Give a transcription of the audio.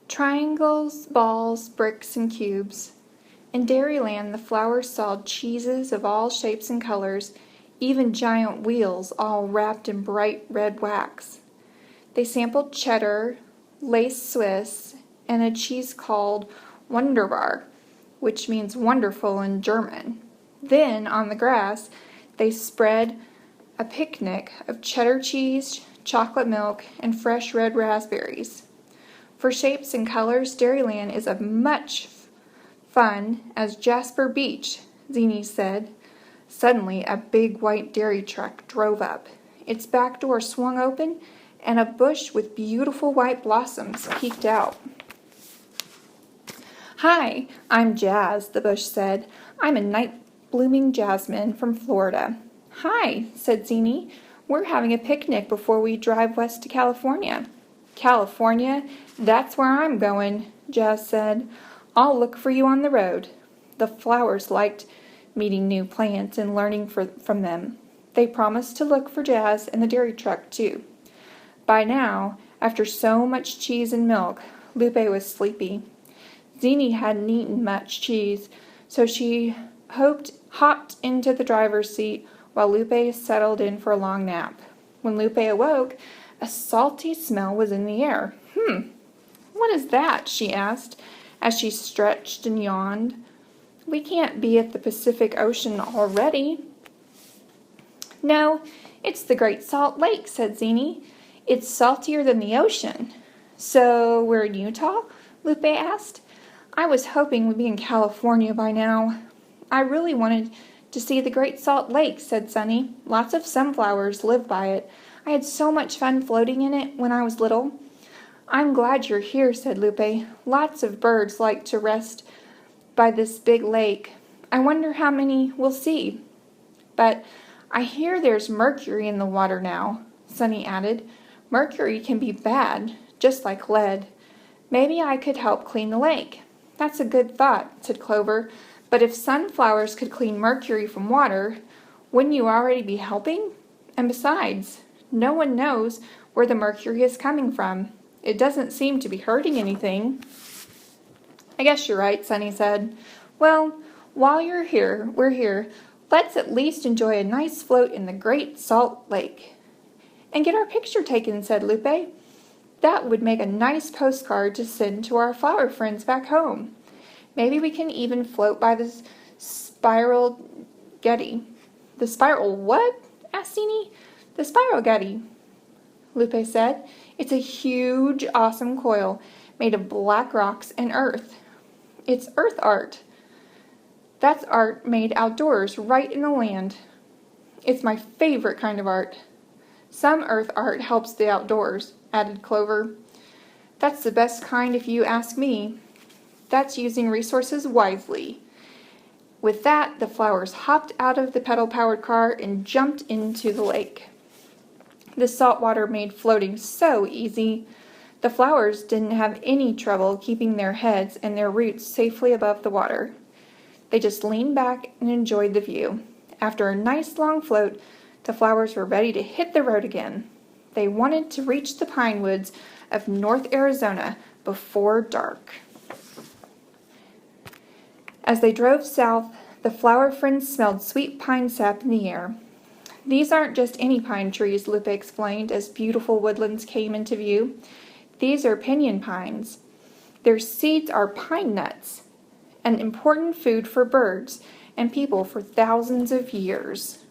Triangles, balls, bricks, and cubes. In Dairyland, the flowers saw cheeses of all shapes and colors, even giant wheels all wrapped in bright red wax. They sampled cheddar, lace Swiss, and a cheese called Wunderbar, which means wonderful in German. Then, on the grass, they spread a picnic of cheddar cheese, chocolate milk, and fresh red raspberries. For shapes and colors, Dairyland is as much fun as Jasper Beach, Zini said. Suddenly, a big white dairy truck drove up. Its back door swung open, and a bush with beautiful white blossoms peeked out. "Hi, I'm Jazz," the bush said. "I'm a night-blooming jasmine from Florida." "Hi," said Zini. "We're having a picnic before we drive west to California." "California? That's where I'm going," Jazz said. "I'll look for you on the road." The flowers liked meeting new plants and learning from them. They promised to look for Jazz and the dairy truck, too. By now, after so much cheese and milk, Lupe was sleepy. Zini hadn't eaten much cheese, so she hopped into the driver's seat while Lupe settled in for a long nap. When Lupe awoke, a salty smell was in the air. What is that?" she asked as she stretched and yawned. "We can't be at the Pacific Ocean already." "No, it's the Great Salt Lake," said Zini. "It's saltier than the ocean." "So we're in Utah?" Lupe asked. "I was hoping we'd be in California by now." "I really wanted to see the Great Salt Lake," said Sunny. "Lots of sunflowers live by it. I had so much fun floating in it when I was little." "I'm glad you're here," said Lupe. "Lots of birds like to rest by this big lake. I wonder how many we'll see." "But I hear there's mercury in the water now," Sunny added. "Mercury can be bad, just like lead. Maybe I could help clean the lake." "That's a good thought," said Clover. "But if sunflowers could clean mercury from water, wouldn't you already be helping? And besides, no one knows where the mercury is coming from. It doesn't seem to be hurting anything." "I guess you're right," Sunny said. "Well, while we're here, let's at least enjoy a nice float in the Great Salt Lake." "And get our picture taken," said Lupe. "That would make a nice postcard to send to our flower friends back home. Maybe we can even float by the spiral getty." "The spiral what?" asked Zini. "The spiral getty," Lupe said. "It's a huge, awesome coil made of black rocks and earth. It's earth art. That's art made outdoors, right in the land. It's my favorite kind of art." "Some earth art helps the outdoors," added Clover. "That's the best kind if you ask me. That's using resources wisely." With that, the flowers hopped out of the pedal-powered car and jumped into the lake. The salt water made floating so easy. The flowers didn't have any trouble keeping their heads and their roots safely above the water. They just leaned back and enjoyed the view. After a nice long float, the flowers were ready to hit the road again. They wanted to reach the pine woods of North Arizona before dark. As they drove south, the flower friends smelled sweet pine sap in the air. "These aren't just any pine trees," Lupe explained as beautiful woodlands came into view. "These are pinyon pines. Their seeds are pine nuts, an important food for birds and people for thousands of years."